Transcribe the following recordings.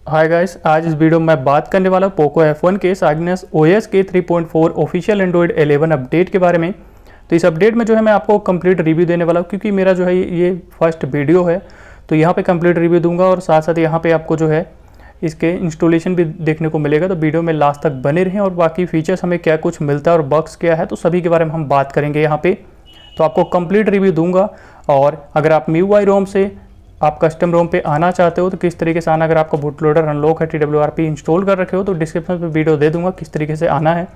Hi guys, आज इस video में मैं बात करने वाला हूँ पोको F1 के साइग्नस OS के 3.4 ऑफिशियल एंड्रॉयड 11 अपडेट के बारे में। तो इस अपडेट में जो है मैं आपको कंप्लीट रिव्यू देने वाला हूँ, क्योंकि मेरा जो है ये फर्स्ट वीडियो है। तो यहाँ पे कंप्लीट रिव्यू दूंगा और साथ साथ यहाँ पे आपको जो है इसके इंस्टॉलेशन भी देखने को मिलेगा। तो वीडियो में लास्ट तक बने रहें और बाकी फीचर्स हमें क्या कुछ मिलता है और बग्स क्या है, तो सभी के बारे में हम बात करेंगे यहाँ पे। तो आपको कंप्लीट रिव्यू दूंगा। और अगर आप MIUI ROM से आप कस्टम रोम पे आना चाहते हो तो किस तरीके से आना, अगर आपका बूट लोडर अनलॉक है, TWRP इंस्टॉल कर रखे हो तो डिस्क्रिप्शन पे वीडियो दे दूंगा किस तरीके से आना है।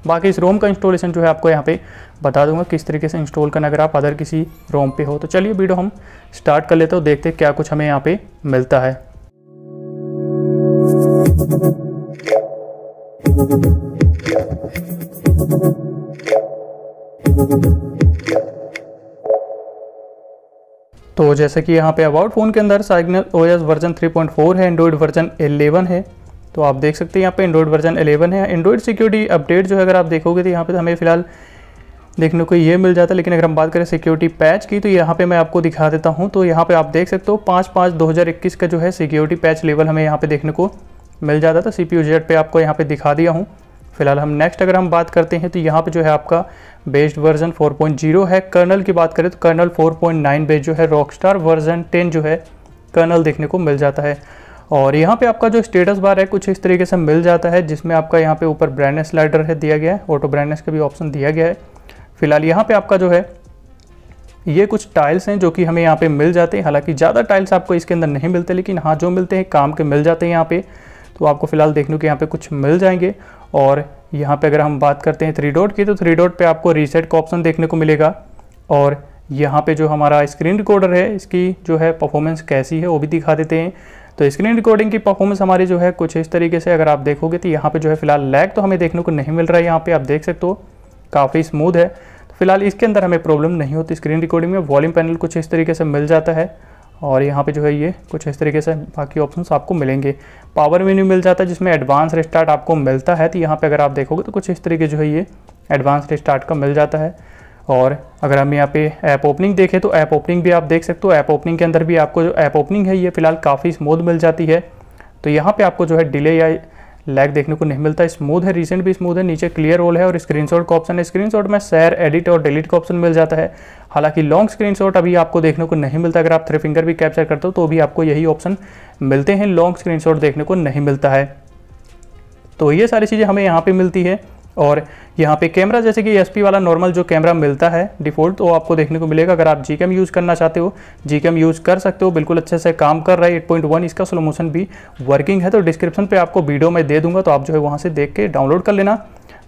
बाकी इस रोम का इंस्टॉलेशन जो है आपको यहाँ पे बता दूंगा किस तरीके से इंस्टॉल करना अगर आप अदर किसी रोम पे हो। तो चलिए वीडियो हम स्टार्ट कर लेते हो, देखते हैं क्या कुछ हमें यहाँ पे मिलता है। तो जैसे कि यहाँ पे अबाउट फ़ोन के अंदर साइग्नस OS वर्जन 3.4 है, एंड्रॉयड वर्जन 11 है। तो आप देख सकते हैं यहाँ पे एंड्रॉयड वर्जन 11 है। एंड्रॉयड सिक्योरिटी अपडेट जो है अगर आप देखोगे तो यहाँ पे तो हमें फिलहाल देखने को ये मिल जाता है, लेकिन अगर हम बात करें सिक्योरिटी पैच की तो यहाँ पे मैं आपको दिखा देता हूँ। तो यहाँ पे आप देख सकते हो 5/5/2021 का जो है सिक्योरिटी पैच लेवल हमें यहाँ पे देखने को मिल जाता था। CPU-Z पे आपको यहाँ पे दिखा दिया हूँ। फिलहाल हम नेक्स्ट अगर हम बात करते हैं तो यहाँ पे जो है आपका बेस्ड वर्जन 4.0 है। कर्नल की बात करें तो कर्नल 4.9 बेस्ड जो है, रॉकस्टार वर्जन 10 जो है कर्नल देखने को मिल जाता है। और यहाँ पे आपका जो स्टेटस बार है कुछ इस तरीके से मिल जाता है, जिसमें आपका यहाँ पे ऊपर ब्राइटनेस स्लाइडर है दिया गया है, ऑटो ब्राइटनेस का भी ऑप्शन दिया गया है। फिलहाल यहाँ पे आपका जो है ये कुछ टाइल्स हैं जो कि हमें यहाँ पे मिल जाते हैं। हालांकि ज़्यादा टाइल्स आपको इसके अंदर नहीं मिलते, लेकिन हाँ जो मिलते हैं काम के मिल जाते हैं यहाँ पे। तो आपको फिलहाल देखने को यहाँ पे कुछ मिल जाएंगे। और यहाँ पे अगर हम बात करते हैं 3 डॉट की तो 3 डॉट पे आपको रीसेट का ऑप्शन देखने को मिलेगा। और यहाँ पे जो हमारा स्क्रीन रिकॉर्डर है इसकी जो है परफॉर्मेंस कैसी है वो भी दिखा देते हैं। तो स्क्रीन रिकॉर्डिंग की परफॉर्मेंस हमारी जो है कुछ इस तरीके से अगर आप देखोगे तो यहाँ पे जो है फिलहाल लैग तो हमें देखने को नहीं मिल रहा है। यहाँ पे आप देख सकते हो काफ़ी स्मूथ है। तो फिलहाल इसके अंदर हमें प्रॉब्लम नहीं होती स्क्रीन रिकॉर्डिंग में। वॉल्यूम पैनल कुछ इस तरीके से मिल जाता है और यहाँ पे जो है ये कुछ इस तरीके से बाकी ऑप्शंस आपको मिलेंगे। पावर मेन्यू मिल जाता है जिसमें एडवांस रिस्टार्ट आपको मिलता है। तो यहाँ पे अगर आप देखोगे तो कुछ इस तरीके जो है ये एडवांस रिस्टार्ट का मिल जाता है। और अगर हम यहाँ पे ऐप ओपनिंग देखें तो ऐप ओपनिंग भी आप देख सकते हो। ऐप ओपनिंग के अंदर भी आपको जो ऐप ओपनिंग है ये फिलहाल काफ़ी स्मूथ मिल जाती है। तो यहाँ पे आपको जो है डिले या लैग देखने को नहीं मिलता, स्मूथ है, रिसेंट भी स्मूथ है। नीचे क्लियर रोल है और स्क्रीनशॉट का ऑप्शन है। स्क्रीनशॉट में शेयर, एडिट और डिलीट का ऑप्शन मिल जाता है। हालांकि लॉन्ग स्क्रीनशॉट अभी आपको देखने को नहीं मिलता। अगर आप 3 फिंगर भी कैप्चर करते हो तो भी आपको यही ऑप्शन मिलते हैं, लॉन्ग स्क्रीनशॉट देखने को नहीं मिलता है। तो ये सारी चीज़ें हमें यहाँ पे मिलती है। और यहाँ पे कैमरा जैसे कि SP वाला नॉर्मल जो कैमरा मिलता है डिफ़ॉल्ट तो आपको देखने को मिलेगा। अगर आप Gcam यूज़ करना चाहते हो Gcam यूज़ कर सकते हो, बिल्कुल अच्छे से काम कर रहा है। 8.1 इसका स्लो मोशन भी वर्किंग है। तो डिस्क्रिप्शन पे आपको वीडियो में दे दूंगा, तो आप जो है वहाँ से देख के डाउनलोड कर लेना।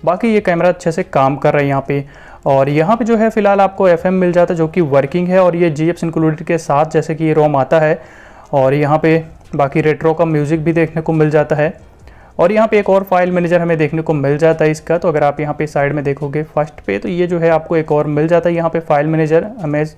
बाकी ये कैमरा अच्छे से काम कर रहा है यहाँ पे। और यहाँ पे जो है फिलहाल आपको FM मिल जाता है जो कि वर्किंग है और ये GFs इंक्लूडेड के साथ जैसे कि ये रोम आता है। और यहाँ पे बाकी रेट्रो का म्यूज़िक भी देखने को मिल जाता है। और यहाँ पे एक और फाइल मैनेजर हमें देखने को मिल जाता है इसका। तो अगर आप यहाँ पे साइड में देखोगे फर्स्ट पे तो ये जो है आपको एक और मिल जाता है यहाँ पे फाइल मैनेजर इमेज।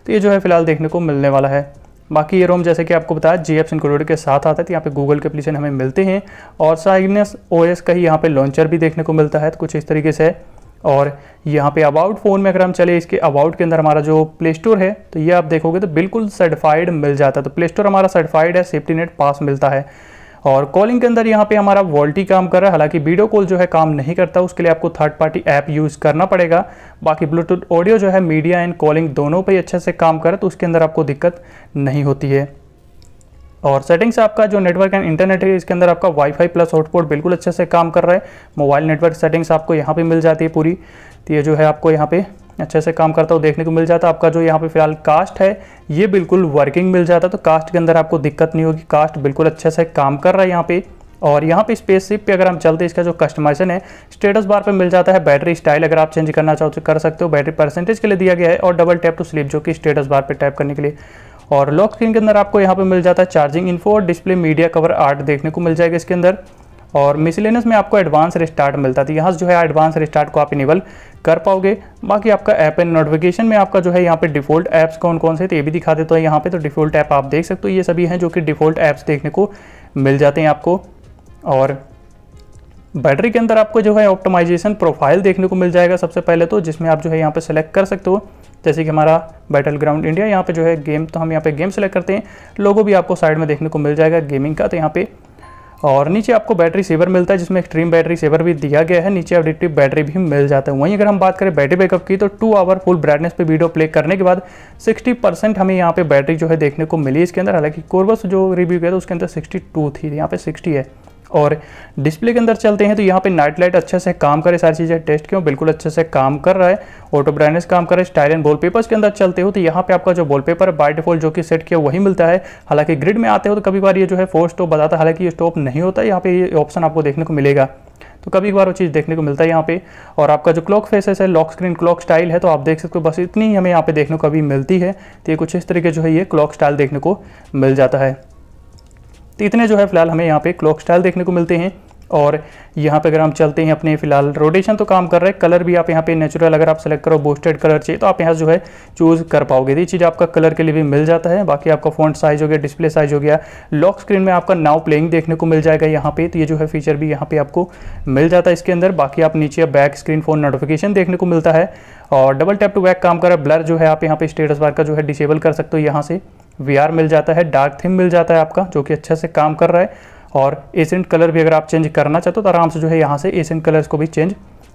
तो ये जो है फिलहाल देखने को मिलने वाला है। बाकी ये रोम जैसे कि आपको बताया GFs इंक्लूडेड के साथ आता है। तो यहाँ पे गूगल के एप्लीकेशन हमें मिलते हैं और साइग्नस OS का ही यहाँ पे लॉन्चर भी देखने को मिलता है। तो कुछ इस तरीके से। और यहाँ पे अबाउट फ़ोन में अगर हम चले, इसके अबाउट के अंदर हमारा जो प्ले स्टोर है तो ये आप देखोगे तो बिल्कुल सर्टिफाइड मिल जाता है। तो प्ले स्टोर हमारा सर्टिफाइड है, सेफ्टी नेट पास मिलता है। और कॉलिंग के अंदर यहाँ पे हमारा वोल्टी काम कर रहा है। हालांकि वीडियो कॉल जो है काम नहीं करता, उसके लिए आपको थर्ड पार्टी ऐप यूज़ करना पड़ेगा। बाकी ब्लूटूथ ऑडियो जो है मीडिया एंड कॉलिंग दोनों पे अच्छे से काम कर रहा है, तो उसके अंदर आपको दिक्कत नहीं होती है। और सेटिंग्स आपका जो नेटवर्क एंड इंटरनेट है इसके अंदर आपका वाईफाई प्लस हॉटस्पॉट बिल्कुल अच्छे से काम कर रहा है। मोबाइल नेटवर्क सेटिंग्स आपको यहाँ पे मिल जाती है पूरी। तो ये जो है आपको यहाँ पे अच्छे से काम करता हुआ देखने को मिल जाता है। आपका जो यहाँ पे फिलहाल कास्ट है ये बिल्कुल वर्किंग मिल जाता है। तो कास्ट के अंदर आपको दिक्कत नहीं होगी, कास्ट बिल्कुल अच्छे से काम कर रहा है यहाँ पे। और यहाँ पे स्पेसशिप पे अगर हम चलते हैं, इसका जो कस्टमाइजेशन है स्टेटस बार पे मिल जाता है। बैटरी स्टाइल अगर आप चेंज करना चाहो तो कर सकते हो, बैटरी परसेंटेज के लिए दिया गया है। और डबल टैप टू स्लीप जो कि स्टेटस बार पे टैप करने के लिए। और लॉक स्क्रीन के अंदर आपको यहाँ पे मिल जाता है चार्जिंग इन्फो और डिस्प्ले मीडिया कवर आर्ट देखने को मिल जाएगा इसके अंदर। और मिसलेनियस में आपको एडवांस रिस्टार्ट मिलता है। यहाँ से जो है एडवांस रिस्टार्ट को आप इनेबल कर पाओगे। बाकी आपका ऐप एंड नोटिफिकेशन में आपका जो है यहाँ पे डिफ़ॉल्ट ऐप्स कौन कौन से तो ये भी दिखा देता है यहाँ पे। तो डिफ़ॉल्ट ऐप आप देख सकते हो, ये सभी हैं जो कि डिफ़ॉल्ट ऐप्स देखने को मिल जाते हैं आपको। और बैटरी के अंदर आपको जो है ऑप्टिमाइजेशन प्रोफाइल देखने को मिल जाएगा सबसे पहले तो, जिसमें आप जो है यहाँ पे सेलेक्ट कर सकते हो। जैसे कि हमारा बैटल ग्राउंड इंडिया, यहाँ पे जो है गेम, तो हम यहाँ पे गेम सेलेक्ट करते हैं। लोगो भी आपको साइड में देखने को मिल जाएगा गेमिंग का। तो यहाँ पे और नीचे आपको बैटरी सेवर मिलता है जिसमें एक्सट्रीम बैटरी सेवर भी दिया गया है, नीचे एडिटिव बैटरी भी मिल जाता है। वहीं अगर हम बात करें बैटरी बैकअप की तो 2 आवर फुल ब्राइटनेस पे वीडियो प्ले करने के बाद 60% हमें यहाँ पे बैटरी जो है देखने को मिली इसके अंदर। हालांकि कोरबस जो रिव्यू किया था उसके अंदर 62 थी, यहाँ पे 60 है। और डिस्प्ले के अंदर चलते हैं तो यहाँ पे नाइट लाइट अच्छे से काम करे, सारी चीज़ें टेस्ट की बिल्कुल अच्छे से काम कर रहा है। ऑटो ब्राइटनेस काम कर रहा है। स्टाइल एंड वॉलपेपर्स के अंदर चलते हो तो यहाँ पे आपका जो वॉलपेपर बाय डिफॉल्ट जो कि सेट किया वही मिलता है। हालांकि ग्रिड में आते हो तो कभी बार ये जो है फोर्स स्टॉप बताता है, हालांकि ये स्टॉप नहीं होता, यहाँ पे ये ऑप्शन आपको देखने को मिलेगा, तो कभी बार वो चीज़ देखने को मिलता है यहाँ पे। और आपका जो क्लॉक फेसेस है, लॉक स्क्रीन क्लॉक स्टाइल है, तो आप देख सकते हो बस इतनी ही हमें यहाँ पे देखने को अभी मिलती है। तो ये कुछ इस तरीके जो है ये क्लॉक स्टाइल देखने को मिल जाता है। तो इतने जो है फिलहाल हमें यहाँ पे क्लॉक स्टाइल देखने को मिलते हैं। और यहाँ पे अगर हम चलते हैं अपने फिलहाल रोटेशन तो काम कर रहा है। कलर भी आप यहाँ पे नेचुरल अगर आप सेलेक्ट करो, बूस्टेड कलर चाहिए तो आप यहाँ जो है चूज़ कर पाओगे। ये चीज़ आपका कलर के लिए भी मिल जाता है। बाकी आपका फॉन्ट साइज हो गया, डिस्प्ले साइज हो गया, लॉक स्क्रीन में आपका नाउ प्लेइंग देखने को मिल जाएगा यहाँ पे। तो ये जो है फीचर भी यहाँ पे आपको मिल जाता है इसके अंदर। बाकी आप नीचे बैक स्क्रीन फोन नोटिफिकेशन देखने को मिलता है और डबल टैप टू बैक काम कर रहा है। ब्लर जो है आप यहाँ पे स्टेटस बार का जो है डिसेबल कर सकते हो यहाँ से। VR मिल जाता है, डार्क थीम मिल जाता है आपका जो कि अच्छे से काम कर रहा है। और एसेंट कलर भी अगर आप चेंज करना चाहते हो तो आराम से जो है यहाँ से एसेंट कलर्स को भी चेंज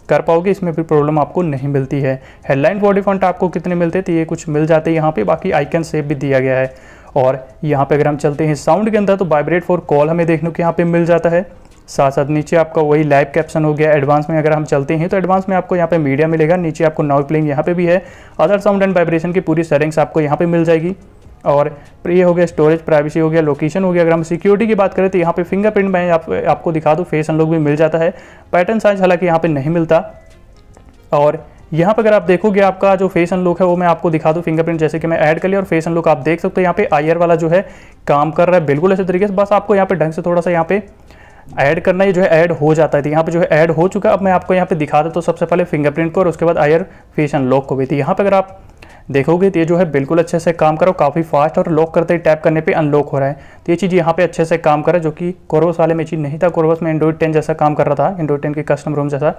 कर पाओगे, इसमें भी प्रॉब्लम आपको नहीं मिलती है। हेडलाइन बॉडी फॉन्ट आपको कितने मिलते हैं तो ये कुछ मिल जाते हैं यहाँ पे। बाकी आइकन सेव भी दिया गया है। और यहाँ पे अगर हम चलते हैं साउंड के अंदर तो वाइब्रेट फॉर कॉल हमें देखने को यहाँ पे मिल जाता है। साथ साथ नीचे आपका वही लाइव कैप्शन हो गया। एडवांस में अगर हम चलते हैं तो एडवांस में आपको यहाँ पे मीडिया मिलेगा, नीचे आपको नाउ प्लेइंग यहाँ पे भी है। अदर साउंड एंड वाइब्रेशन की पूरी सेटिंग्स आपको यहाँ पे मिल जाएगी। और ये हो गया स्टोरेज, प्राइवेसी हो गया, लोकेशन हो गया। अगर हम सिक्योरिटी की बात करें तो यहाँ पे फिंगरप्रिंट मैं आपको दिखा दूँ, फेस अनलॉक भी मिल जाता है। पैटर्न साइज हालांकि यहाँ पे नहीं मिलता। और यहाँ पे अगर आप देखोगे आपका जो फेस अनलॉक है वो मैं आपको दिखा दूँ। फिंगरप्रिंट जैसे कि मैं ऐड कर लिया और फेस अनलॉक आप देख सकते हो यहाँ पे IR वाला जो है काम कर रहा है बिल्कुल ऐसे तरीके से। बस आपको यहाँ पे ढंग से थोड़ा सा यहाँ पे ऐड करना, ये जो है ऐड हो जाता है। तो यहाँ पे जो है ऐड हो चुका है। अब मैं आपको यहाँ पे दिखा देता हूँ सबसे पहले फिंगरप्रिंट को और उसके बाद IR फेस अनलॉक को भी। तो यहाँ पे अगर आप देखोगे तो ये जो है बिल्कुल अच्छे से काम करो, काफ़ी फास्ट, और लॉक करते ही टैप करने पे अनलॉक हो रहा है। तो ये चीज़ यहाँ पे अच्छे से काम कर रहा है, जो कि कोरबस वाले में चीज़ नहीं था। कोरबस में एंड्रॉइड 10 जैसा काम कर रहा था, एंड्रॉइड 10 के कस्टम रोम जैसा।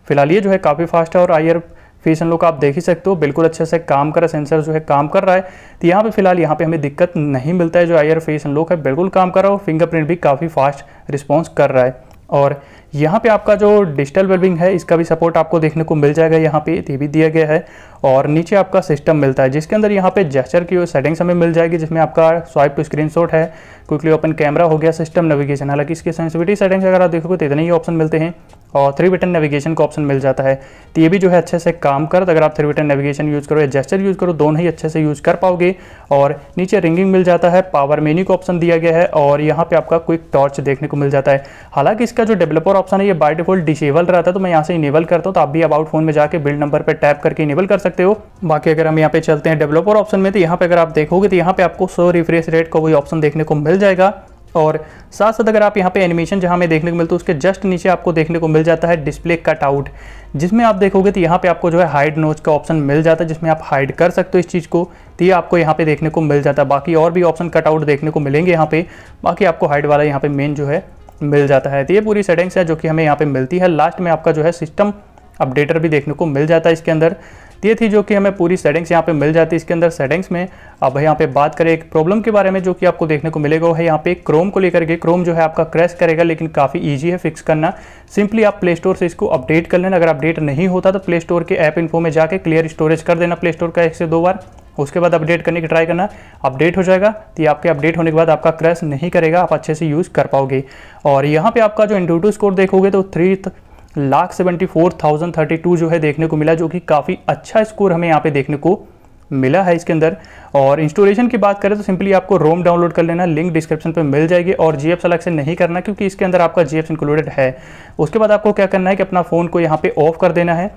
फिलहाल ये जो है काफ़ी फास्ट है। और IR फेस अनलॉक आप देख ही सकते हो बिल्कुल अच्छे से काम कर रहा है, सेंसर जो है काम कर रहा है। तो यहाँ पे फिलहाल यहाँ पे हमें दिक्कत नहीं मिलता है। जो IR फेस अनलॉक है बिल्कुल काम कर रहा है और फिंगरप्रिंट भी काफ़ी फास्ट रिस्पॉन्स कर रहा है। और यहाँ पे आपका जो डिजिटल वेलबिंग है इसका भी सपोर्ट आपको देखने को मिल जाएगा यहाँ पे, ये भी दिया गया है। और नीचे आपका सिस्टम मिलता है जिसके अंदर यहाँ पे जेस्चर की सेटिंग्स हमें मिल जाएगी, जिसमें आपका स्वाइप टू स्क्रीनशॉट है, क्विकली ओपन कैमरा हो गया, सिस्टम नेविगेशन। हालांकि इसकी सेंसिटिविटी सेटिंग्स अगर आप देखोगे तो इतने ही ऑप्शन मिलते हैं और 3 बटन नेविगेशन का ऑप्शन मिल जाता है। तो ये भी जो है अच्छे से काम कर, अगर आप 3 बटन नेविगेशन यूज़ करो या जेस्चर यूज़ करो, दोनों ही अच्छे से यूज़ कर पाओगे। और नीचे रिंगिंग मिल जाता है, पावर मेन्यू का ऑप्शन दिया गया है और यहाँ पे आपका क्विक टॉर्च देखने को मिल जाता है। हालांकि इसका जो डेवलपर ऑप्शन है ये बाय डिफॉल्ट डिसेबल रहता है, तो मैं यहाँ से इनेबल करता हूँ। तो आप भी अबाउट फोन में जाके बिल्ड नंबर पर टैप करके इनेबल कर सकते हो। बाकी अगर हम यहाँ पे चलते हैं डेवलपर ऑप्शन में तो यहाँ पे अगर आप देखोगे तो यहाँ पे आपको 100 रिफ्रेश रेट का वही ऑप्शन देखने को मिल जाएगा। और साथ साथ अगर आप यहाँ पे एनिमेशन जहाँ में देखने को मिलता है उसके जस्ट नीचे आपको देखने को मिल जाता है डिस्प्ले कटआउट, जिसमें आप देखोगे तो यहाँ पे आपको जो है हाइड नोच का ऑप्शन मिल जाता है, जिसमें आप हाइड कर सकते हो इस चीज़ को। तो ये आपको यहाँ पे देखने को मिल जाता है। बाकी और भी ऑप्शन कटआउट देखने को मिलेंगे यहाँ पे। बाकी आपको हाइड वाला यहाँ पे मेन जो है मिल जाता है। तो ये पूरी सेटिंग्स है जो कि हमें यहाँ पे मिलती है। लास्ट में आपका जो है सिस्टम अपडेटर भी देखने को मिल जाता है इसके अंदर। ये थी जो कि हमें पूरी सेटिंग्स यहाँ पे मिल जाती है इसके अंदर सेटिंग्स में। अब यहाँ पे बात करें एक प्रॉब्लम के बारे में जो कि आपको देखने को मिलेगा, वो है यहाँ पे क्रोम को लेकर के। क्रोम जो है आपका क्रैश करेगा, लेकिन काफ़ी इजी है फिक्स करना। सिंपली आप प्ले स्टोर से इसको अपडेट कर लेना। अगर अपडेट नहीं होता तो प्ले स्टोर के ऐप इन्फो में जाके क्लियर स्टोरेज कर देना प्ले स्टोर का 1 से 2 बार। उसके बाद अपडेट करने की ट्राई करना, अपडेट हो जाएगा। तो ये आपके अपडेट होने के बाद आपका क्रैश नहीं करेगा, आप अच्छे से यूज़ कर पाओगे। और यहाँ पे आपका जो एंटूटू स्कोर देखोगे तो 3,74,032 जो है देखने को मिला, जो कि काफ़ी अच्छा स्कोर हमें यहाँ पे देखने को मिला है इसके अंदर। और इंस्टॉलेशन की बात करें तो सिंपली आपको रोम डाउनलोड कर लेना, लिंक डिस्क्रिप्शन पे मिल जाएगी। और GF सेलेक्शन नहीं करना क्योंकि इसके अंदर आपका GF इंक्लूडेड है। उसके बाद आपको क्या करना है कि अपना फ़ोन को यहाँ पे ऑफ कर देना है।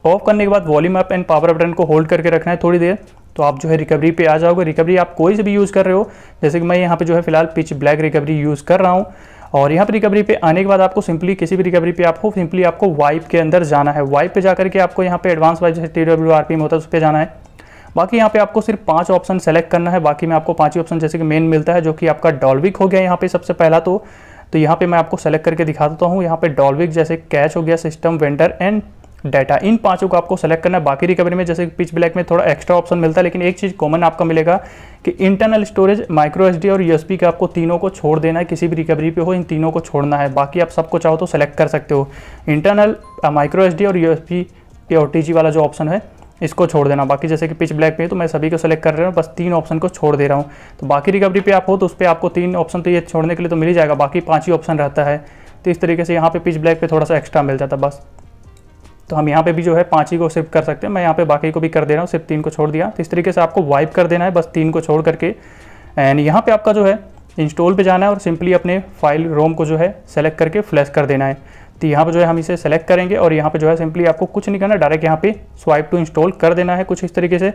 ऑफ करने के बाद volume up and power button को होल्ड करके रखना है थोड़ी देर, तो आप जो है रिकवरी पे आ जाओगे। रिकवरी आप कोई से भी यूज़ कर रहे हो, जैसे कि मैं यहाँ पे जो है फिलहाल पिच ब्लैक रिकवरी यूज़ कर रहा हूँ। और यहाँ पे रिकवरी पे आने के बाद आपको सिंपली किसी भी रिकवरी पे आपको सिंपली आपको वाइप के अंदर जाना है। वाइप पे जाकर के आपको यहाँ पे एडवांस वाइप जैसे TWRPM होता है उस पर जाना है। बाकी यहाँ पे आपको सिर्फ 5 ऑप्शन सेलेक्ट करना है। बाकी में आपको 5 ही ऑप्शन जैसे कि मेन मिलता है, जो कि आपका डॉल्विक हो गया यहाँ पे सबसे पहला। तो यहाँ पे मैं आपको सेलेक्ट करके दिखा देता हूँ। यहाँ पे डॉल्विक जैसे कैच हो गया, सिस्टम वेंडर एंड डाटा, इन पांचों को आपको सेलेक्ट करना है। बाकी रिकवरी में जैसे पिच ब्लैक में थोड़ा एक्स्ट्रा ऑप्शन मिलता है, लेकिन एक चीज़ कॉमन आपका मिलेगा कि इंटरनल स्टोरेज, माइक्रो एसडी और यूएसबी के आपको तीनों को छोड़ देना है। किसी भी रिकवरी पे हो इन तीनों को छोड़ना है, बाकी आप सबको चाहो तो सेलेक्ट कर सकते हो। इंटरनल, माइक्रो एसडी और यूएसबी के ओटीजी वाला जो ऑप्शन है इसको छोड़ देना। बाकी जैसे कि पिच ब्लैक पे तो मैं सभी को सेलेक्ट कर रहा हूँ, बस 3 ऑप्शन को छोड़ दे रहा हूँ। तो बाकी रिकवरी पे आप हो तो उस पर आपको 3 ऑप्शन तो ये छोड़ने के लिए तो मिल ही जाएगा, बाकी 5 ही ऑप्शन रहता है। तो इस तरीके से यहाँ पे पिच ब्लैक पे थोड़ा सा एक्स्ट्रा मिल जाता है बस। तो हम यहाँ पे भी जो है 5 ही को सिर्फ कर सकते हैं। मैं यहाँ पे बाकी को भी कर दे रहा हूँ, सिर्फ 3 को छोड़ दिया। तो इस तरीके से आपको वाइप कर देना है बस 3 को छोड़ करके। एंड यहाँ पे आपका जो है इंस्टॉल पे जाना है और सिंपली अपने फाइल रोम को जो है सेलेक्ट करके फ्लैश कर देना है। तो यहाँ पे जो है हम इसे सेलेक्ट करेंगे और यहाँ पे जो है सिंपली आपको कुछ नहीं करना, डायरेक्ट यहाँ पे स्वाइप टू इंस्टॉल कर देना है कुछ इस तरीके से,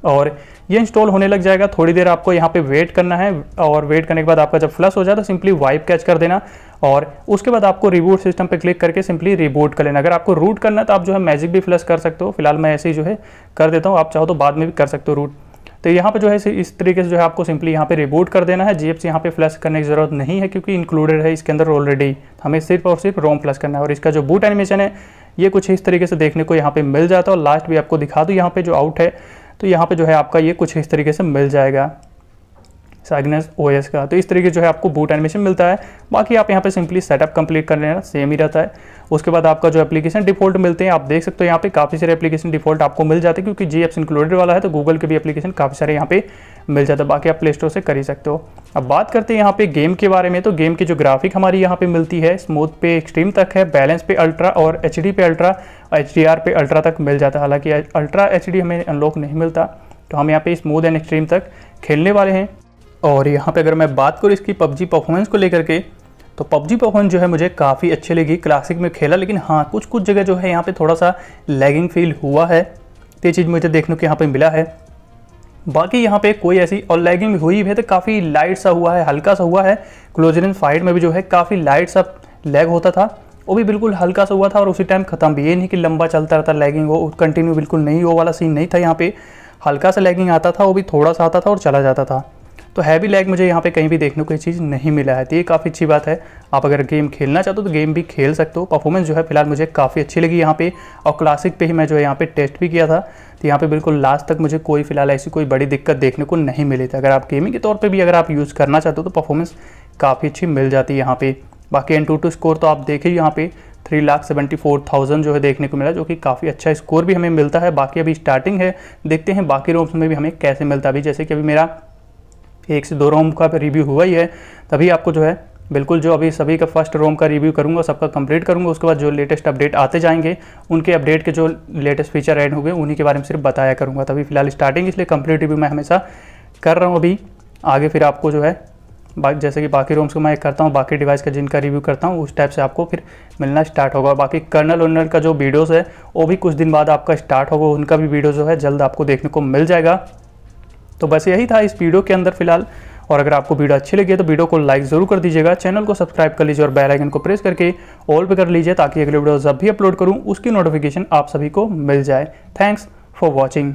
और ये इंस्टॉल होने लग जाएगा। थोड़ी देर आपको यहाँ पे वेट करना है और वेट करने के बाद आपका जब फ्लश हो जाए तो सिंपली वाइप कैच कर देना और उसके बाद आपको रिबूट सिस्टम पे क्लिक करके सिंपली रिबूट कर लेना। अगर आपको रूट करना है तो आप जो है मैजिक भी फ्लश कर सकते हो, फिलहाल मैं ऐसे ही जो है कर देता हूँ, आप चाहो तो बाद में भी कर सकते हो रूट। तो यहाँ पे जो है इस तरीके से जो है आपको सिंपली यहाँ पे रिबूट कर देना है। जीएफसी यहाँ पे फ्लश करने की ज़रूरत नहीं है क्योंकि इंक्लूडेड है इसके अंदर ऑलरेडी, हमें सिर्फ और सिर्फ रोम फ्लश करना है। और इसका जो बूट एनिमेशन है ये कुछ इस तरीके से देखने को यहाँ पे मिल जाता है। और लास्ट भी आपको दिखा दूँ यहाँ पे जो आउट है, तो यहाँ पे जो है आपका ये कुछ इस तरीके से मिल जाएगा साइग्नस ओएस का। तो इस तरीके से जो है आपको बूट एनिमेशन मिलता है। बाकी आप यहाँ पे सिंपली सेटअप कंप्लीट कर लेना, सेम ही रहता है। उसके बाद आपका जो एप्लीकेशन डिफॉल्ट मिलते हैं, आप देख सकते हो यहाँ पे काफ़ी सारे एप्लीकेशन डिफॉल्ट आपको मिल जाते हैं क्योंकि जीएप्स इंक्लूडेड वाला है, तो गूगल के भी एप्लीकेशन काफ़ी सारे यहाँ पे मिल जाता है। बाकी आप प्ले स्टोर से कर ही सकते हो। अब बात करते हैं यहाँ पे गेम के बारे में। तो गेम की जो ग्राफिक हमारी यहाँ पे मिलती है, स्मूथ पे एक्सट्रीम तक है, बैलेंस पे अल्ट्रा और एचडी पे अल्ट्रा, एचडीआर पे अल्ट्रा तक मिल जाता है। हालांकि अल्ट्रा एचडी हमें अनलॉक नहीं मिलता, तो हम यहाँ पे स्मूथ एंड एक्सट्रीम तक खेलने वाले हैं। और यहाँ पे अगर मैं बात करूँ इसकी पबजी परफॉर्मेंस को लेकर के, तो पबजी परफॉर्मेंस जो है मुझे काफ़ी अच्छी लगी। क्लासिक में खेला, लेकिन हाँ कुछ जगह जो है यहाँ पे थोड़ा सा लैगिंग फील हुआ है, तो ये चीज़ मुझे देखने को यहाँ पे मिला है। बाकी यहाँ पे कोई ऐसी और लैगिंग हुई है तो काफ़ी लाइट सा हुआ है, हल्का सा हुआ है। क्लोजर इन फाइट में भी जो है काफ़ी लाइट सा लैग होता था, वो भी बिल्कुल हल्का सा हुआ था और उसी टाइम खत्म भी। ये नहीं कि लंबा चलता रहता लैगिंग हो कंटिन्यू, बिल्कुल नहीं, वो वाला सीन नहीं था। यहाँ पे हल्का सा लैगिंग आता था, वो भी थोड़ा सा आता था और चला जाता था। तो हैवी लैग मुझे यहाँ पे कहीं भी देखने को ये चीज़ नहीं मिला है, तो ये काफ़ी अच्छी बात है। आप अगर गेम खेलना चाहते हो तो गेम भी खेल सकते हो। परफॉर्मेंस जो है फिलहाल मुझे काफ़ी अच्छी लगी यहाँ पे, और क्लासिक पे ही मैं जो है यहाँ पे टेस्ट भी किया था, तो यहाँ पे बिल्कुल लास्ट तक मुझे कोई फिलहाल ऐसी कोई बड़ी दिक्कत देखने को नहीं मिली थी। अगर आप गेमिंग के तौर पर भी अगर आप यूज़ करना चाहते हो तो परफॉर्मेंस काफ़ी अच्छी मिल जाती है यहाँ पे। बाकी Antutu स्कोर तो आप देखें यहाँ पे 3,74,000 जो है देखने को मिला, जो कि काफ़ी अच्छा स्कोर भी हमें मिलता है। बाकी अभी स्टार्टिंग है, देखते हैं बाकी रोम्स में भी हमें कैसे मिलता है। अभी जैसे कि अभी मेरा 1 से 2 रोम का रिव्यू हुआ ही है, तभी आपको जो है बिल्कुल जो अभी सभी का फर्स्ट रोम का रिव्यू करूंगा, सबका कंप्लीट करूंगा। उसके बाद जो लेटेस्ट अपडेट आते जाएंगे, उनके अपडेट के जो लेटेस्ट फीचर ऐड हुए उन्हीं के बारे में सिर्फ बताया करूंगा। तभी फिलहाल स्टार्टिंग, इसलिए कंप्लीट रिव्यू मैं हमेशा कर रहा हूँ। अभी आगे फिर आपको जो है जैसे कि बाकी रोम्स को मैं करता हूँ, बाकी डिवाइस का जिनका रिव्यू करता हूँ, उस टाइप से आपको फिर मिलना स्टार्ट होगा। बाकी कर्नल वर्नल का जो वीडियोस है वो भी कुछ दिन बाद आपका स्टार्ट होगा, उनका भी वीडियो जो है जल्द आपको देखने को मिल जाएगा। तो बस यही था इस वीडियो के अंदर फिलहाल। और अगर आपको वीडियो अच्छी लगी है तो वीडियो को लाइक ज़रूर कर दीजिएगा, चैनल को सब्सक्राइब कर लीजिए और बेल आइकन को प्रेस करके ऑल पे कर लीजिए, ताकि अगले वीडियो जब भी अपलोड करूँ उसकी नोटिफिकेशन आप सभी को मिल जाए। Thanks for watching.